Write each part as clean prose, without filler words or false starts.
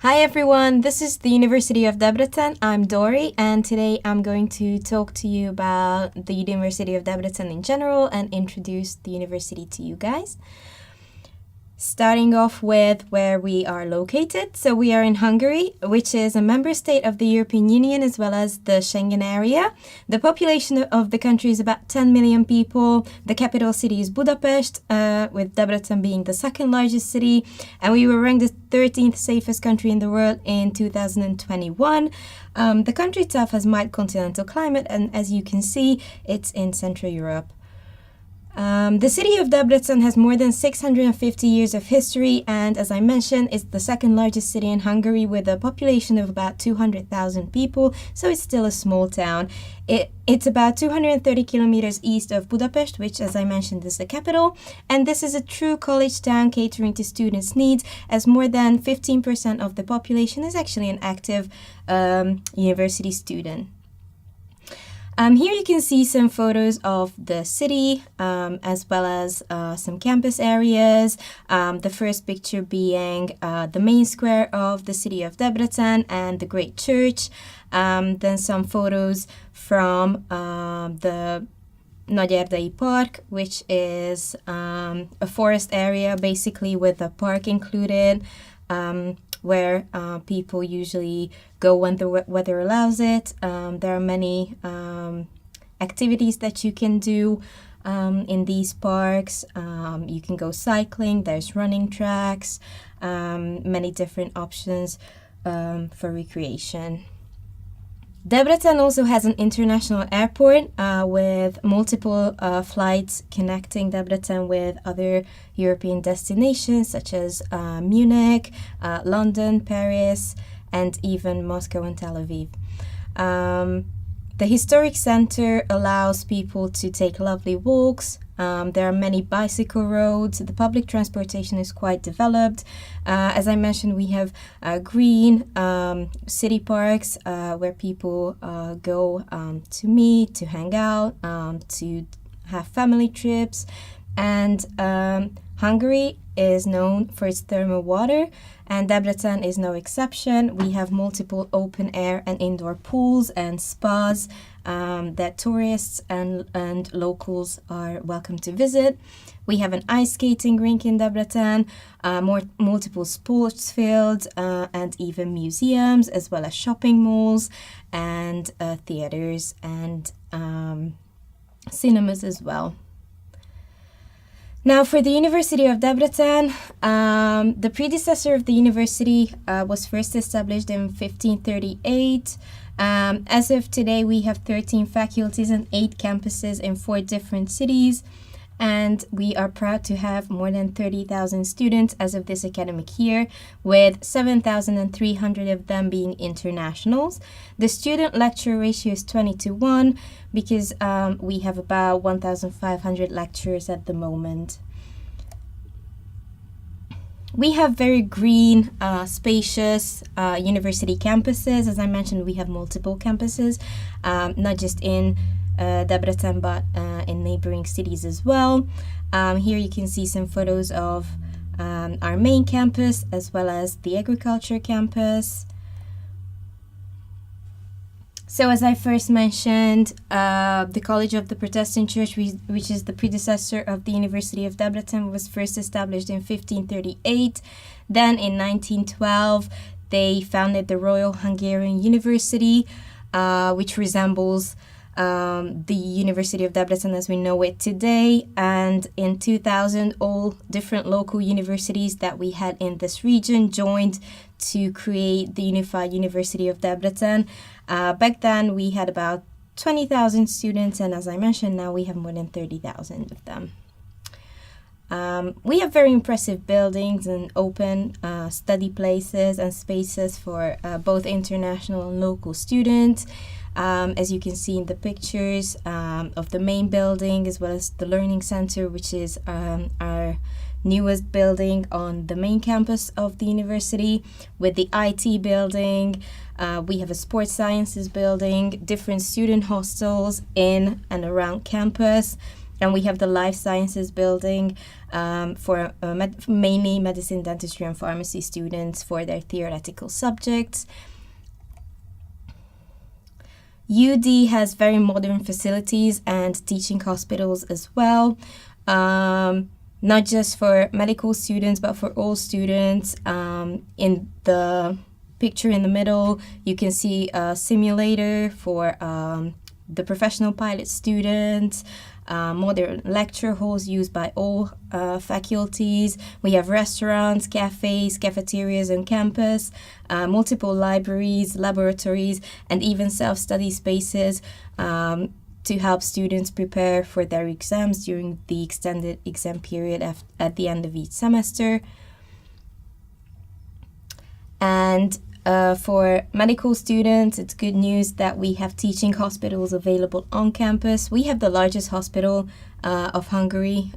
Hi everyone, this is the University of Debrecen. I'm Dori, and today I'm going to talk to you about the University of Debrecen in general and introduce the university to you guys. Starting off with where we are located. So we are in Hungary, which is a member state of the European Union as well as the Schengen area. The population of the country is about 10 million people. The capital city is Budapest, with Debrecen being the second largest city. And we were ranked the 13th safest country in the world in 2021. The country itself has mild continental climate, and as you can see, it's in Central Europe. The city of Debrecen has more than 650 years of history, and as I mentioned, it's the second largest city in Hungary with a population of about 200,000 people, so it's still a small town. It's about 230 kilometers east of Budapest, which, as I mentioned, is the capital, and this is a true college town catering to students' needs, as more than 15% of the population is actually an active university student. Here you can see some photos of the city, as well as some campus areas. The first picture being the main square of the city of Debrecen and the Great Church. Then some photos from the Nagyerdei Park, which is a forest area, basically with a park included, where people usually go when the weather allows it. There are many activities that you can do in these parks. You can go cycling, there's running tracks, many different options for recreation. Debrecen also has an international airport with multiple flights connecting Debrecen with other European destinations such as Munich, London, Paris, and even Moscow and Tel Aviv. The historic center allows people to take lovely walks. There are many bicycle roads. The public transportation is quite developed. As I mentioned, we have green city parks where people go to meet, to hang out, to have family trips. And Hungary is known for its thermal water, and Debrecen is no exception. We have multiple open air and indoor pools and spas that tourists and locals are welcome to visit. We have an ice skating rink in Debrecen, multiple sports fields, and even museums, as well as shopping malls and theaters and cinemas as well. Now, for the University of Debrecen, the predecessor of the university was first established in 1538. As of today, we have 13 faculties and 8 campuses in 4 different cities, and we are proud to have more than 30,000 students as of this academic year, with 7,300 of them being internationals. The student-lecturer ratio is 20:1 because we have about 1,500 lecturers at the moment. We have very green, spacious university campuses. As I mentioned, we have multiple campuses, not just in Debrecen, but in neighboring cities as well. Here you can see some photos of our main campus as well as the agriculture campus. So as I first mentioned, the College of the Protestant Church, which is the predecessor of the University of Debrecen, was first established in 1538. Then in 1912, they founded the Royal Hungarian University, which resembles the University of Debrecen as we know it today. And in 2000, all different local universities that we had in this region joined to create the Unified University of Debrecen. Back then, we had about 20,000 students, and as I mentioned, now we have more than 30,000 of them. We have very impressive buildings and open study places and spaces for both international and local students. As you can see in the pictures of the main building, as well as the Learning Center, which is our newest building on the main campus of the university, with the IT building. We have a sports sciences building, different student hostels in and around campus, And we have the life sciences building for mainly medicine, dentistry, and pharmacy students for their theoretical subjects. UD has very modern facilities and teaching hospitals as well, not just for medical students, but for all students. In the picture in the middle, you can see a simulator for the professional pilot students, modern lecture halls used by all faculties. We have restaurants, cafes, cafeterias on campus, multiple libraries, laboratories, and even self-study spaces to help students prepare for their exams during the extended exam period at the end of each semester. And for medical students, it's good news that we have teaching hospitals available on campus. We have the largest hospital of Hungary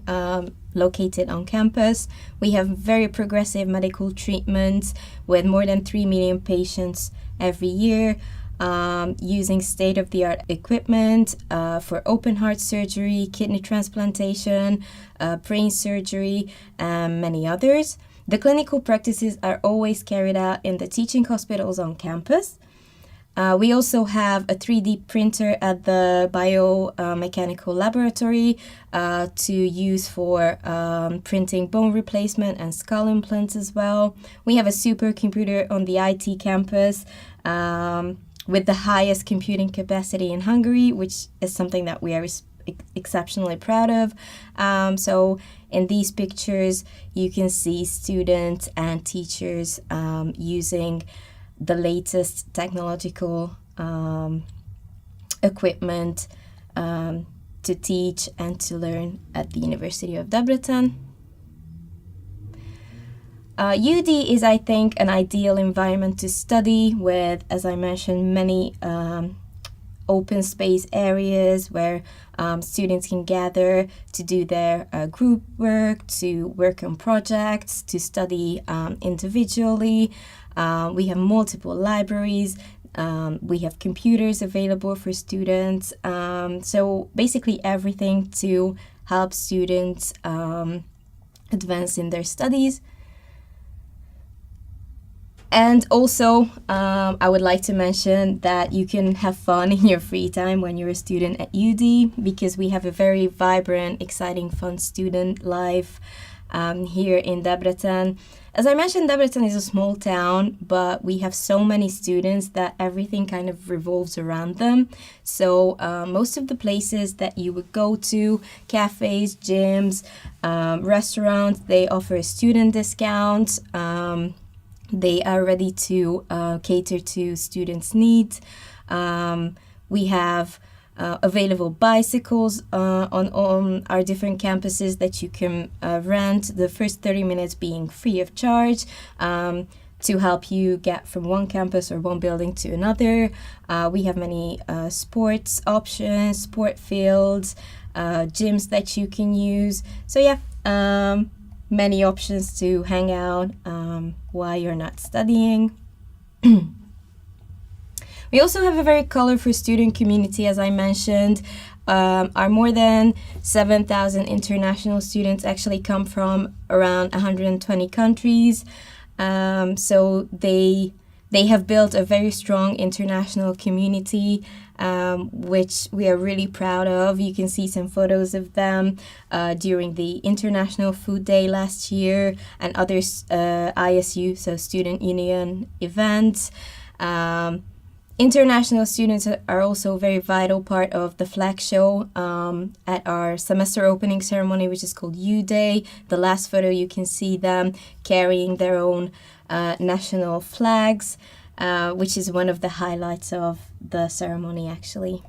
located on campus. We have very progressive medical treatments with more than 3 million patients every year, using state-of-the-art equipment for open heart surgery, kidney transplantation, brain surgery, and many others. The clinical practices are always carried out in the teaching hospitals on campus. We also have a 3D printer at the biomechanical laboratory to use for printing bone replacement and skull implants as well. We have a supercomputer on the IT campus with the highest computing capacity in Hungary, which is something that we are exceptionally proud of. So in these pictures, you can see students and teachers using the latest technological equipment to teach and to learn at the University of Debrecen. UD is, I think, an ideal environment to study with, as I mentioned, many open space areas where students can gather to do their group work, to work on projects, to study individually. We have multiple libraries. We have computers available for students. So basically everything to help students advance in their studies. And also, I would like to mention that you can have fun in your free time when you're a student at UD, because we have a very vibrant, exciting, fun student life here in Debrecen. As I mentioned, Debrecen is a small town, but we have so many students that everything kind of revolves around them. So most of the places that you would go to, cafes, gyms, restaurants, they offer a student discount. They are ready to cater to students' needs. We have available bicycles on our different campuses that you can rent, the first 30 minutes being free of charge, to help you get from one campus or one building to another. We have many sports options, sport fields, gyms that you can use. So yeah, many options to hang out while you're not studying. We also have a very colorful student community, as I mentioned. Our more than 7,000 international students actually come from around 120 countries. So they have built a very strong international community, which we are really proud of. You can see some photos of them during the International Food Day last year and other ISU, so Student Union events. International students are also a very vital part of the flag show at our semester opening ceremony, which is called U-Day. The last photo, you can see them carrying their own national flags, which is one of the highlights of the ceremony, actually.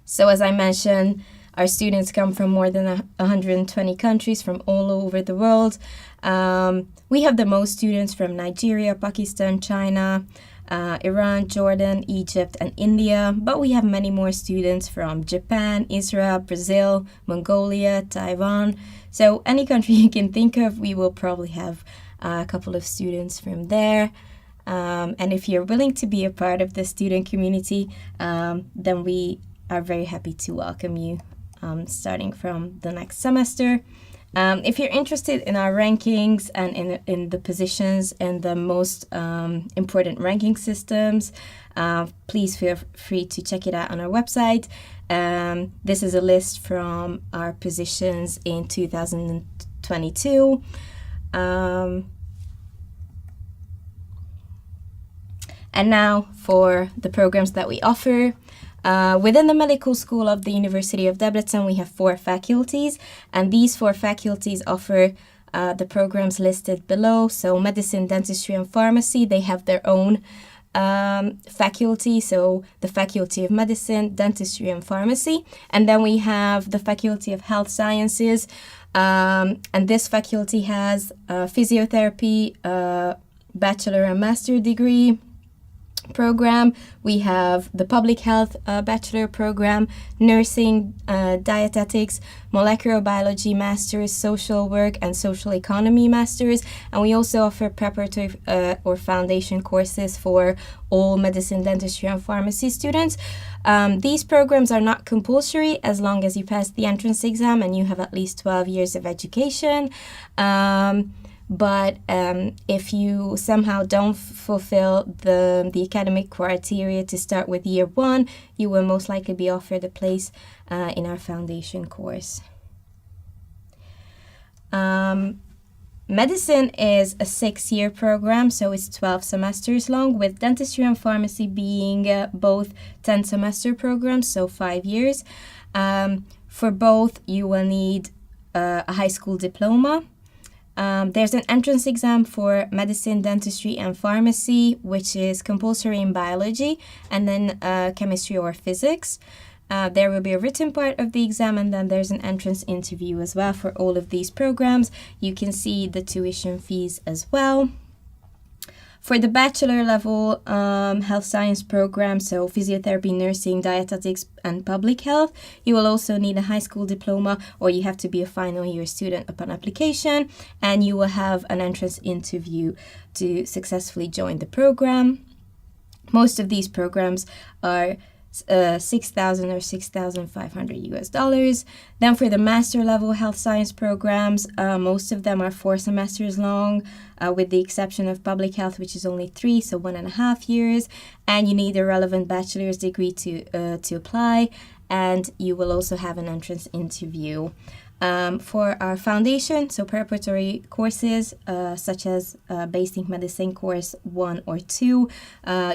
So as I mentioned, our students come from more than 120 countries from all over the world. We have the most students from Nigeria, Pakistan, China, Iran, Jordan, Egypt, and India, but we have many more students from Japan, Israel, Brazil, Mongolia, Taiwan. So any country you can think of, we will probably have a couple of students from there. And if you're willing to be a part of the student community, then we are very happy to welcome you starting from the next semester. If you're interested in our rankings and in the positions and the most important ranking systems, please feel free to check it out on our website. This is a list from our positions in 2022. And now for the programs that we offer. Within the medical school of the University of Debrecen, we have 4 faculties, and these 4 faculties offer the programs listed below. So medicine, dentistry, and pharmacy, they have their own faculty, so the Faculty of Medicine, Dentistry, and Pharmacy. And then we have the Faculty of Health Sciences, and this faculty has physiotherapy, bachelor and master degree program. We have the public health bachelor program, nursing, dietetics, molecular biology masters, social work and social economy masters, and we also offer preparatory or foundation courses for all medicine, dentistry and pharmacy students. These programs are not compulsory as long as you pass the entrance exam and you have at least 12 years of education. But if you somehow don't fulfill the academic criteria to start with year 1, you will most likely be offered a place in our foundation course. Medicine is a 6-year program, so it's 12 semesters long, with dentistry and pharmacy being both 10-semester programs, so 5 years. For both, you will need a high school diploma. There's an entrance exam for medicine, dentistry, and pharmacy, which is compulsory in biology, and then chemistry or physics. There will be a written part of the exam, and then there's an entrance interview as well for all of these programs. You can see the tuition fees as well. For the bachelor level health science program, so physiotherapy, nursing, dietetics, and public health, you will also need a high school diploma, or you have to be a final year student upon application, and you will have an entrance interview to successfully join the program. Most of these programs are $6,000 or $6,500. Then for the master level health science programs, most of them are 4 semesters long, with the exception of public health, which is only 3, so 1.5 years. And you need a relevant bachelor's degree to apply, and you will also have an entrance interview. For our foundation, so preparatory courses such as basic medicine course 1 or 2,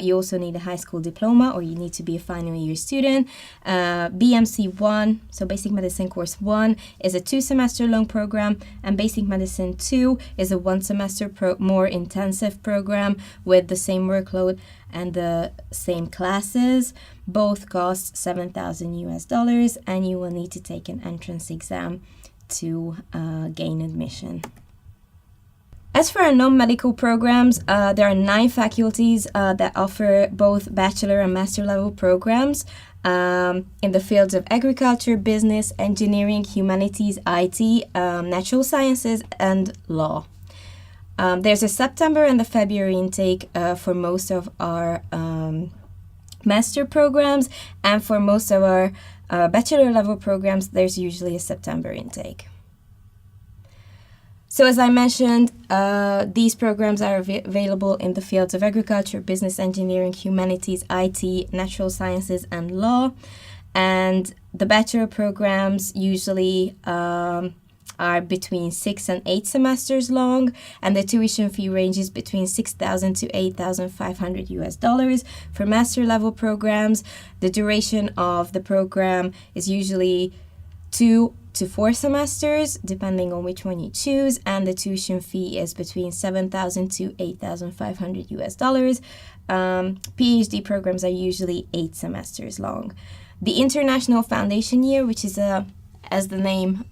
you also need a high school diploma, or you need to be a final year student. BMC 1, so basic medicine course 1, is a 2-semester long program, and basic medicine 2 is a 1-semester more intensive program with the same workload and the same classes. Both cost $7,000, and you will need to take an entrance exam to gain admission. As for our non-medical programs, there are 9 faculties that offer both bachelor and master level programs in the fields of agriculture, business, engineering, humanities, IT, natural sciences, and law. There's a September and a February intake for most of our master programs, and for most of our bachelor level programs, there's usually a September intake. So as I mentioned, these programs are available in the fields of agriculture, business, engineering, humanities, IT, natural sciences, and law. And the bachelor programs usually are between 6 and 8 semesters long, and the tuition fee ranges between $6,000 to $8,500. For master level programs, the duration of the program is usually 2 to 4 semesters, depending on which one you choose, and the tuition fee is between $7,000 to $8,500. PhD programs are usually 8 semesters long. The International Foundation Year, which is as the name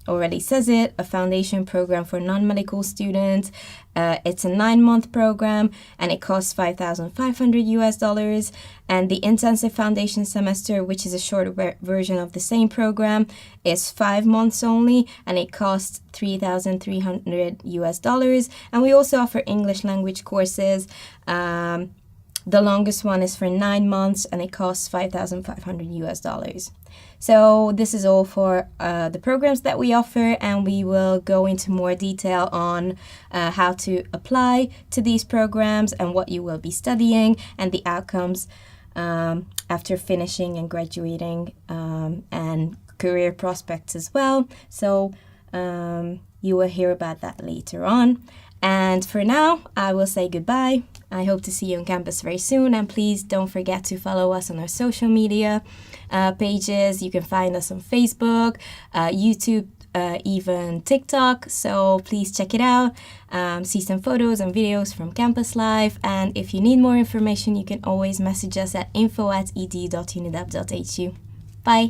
already says it, a foundation program for non-medical students. It's a 9-month program, and it costs $5,500. And the intensive foundation semester, which is a shorter version of the same program, is 5 months only, and it costs $3,300. And we also offer English language courses. The longest one is for 9 months, and it costs $5,500. So this is all for the programs that we offer, and we will go into more detail on how to apply to these programs and what you will be studying and the outcomes after finishing and graduating, and career prospects as well. So you will hear about that later on. And for now, I will say goodbye. I hope to see you on campus very soon. And please don't forget to follow us on our social media pages. You can find us on Facebook, YouTube, even TikTok. So please check it out. See some photos and videos from campus life. And if you need more information, you can always message us at info@ed.unidab.hu. Bye.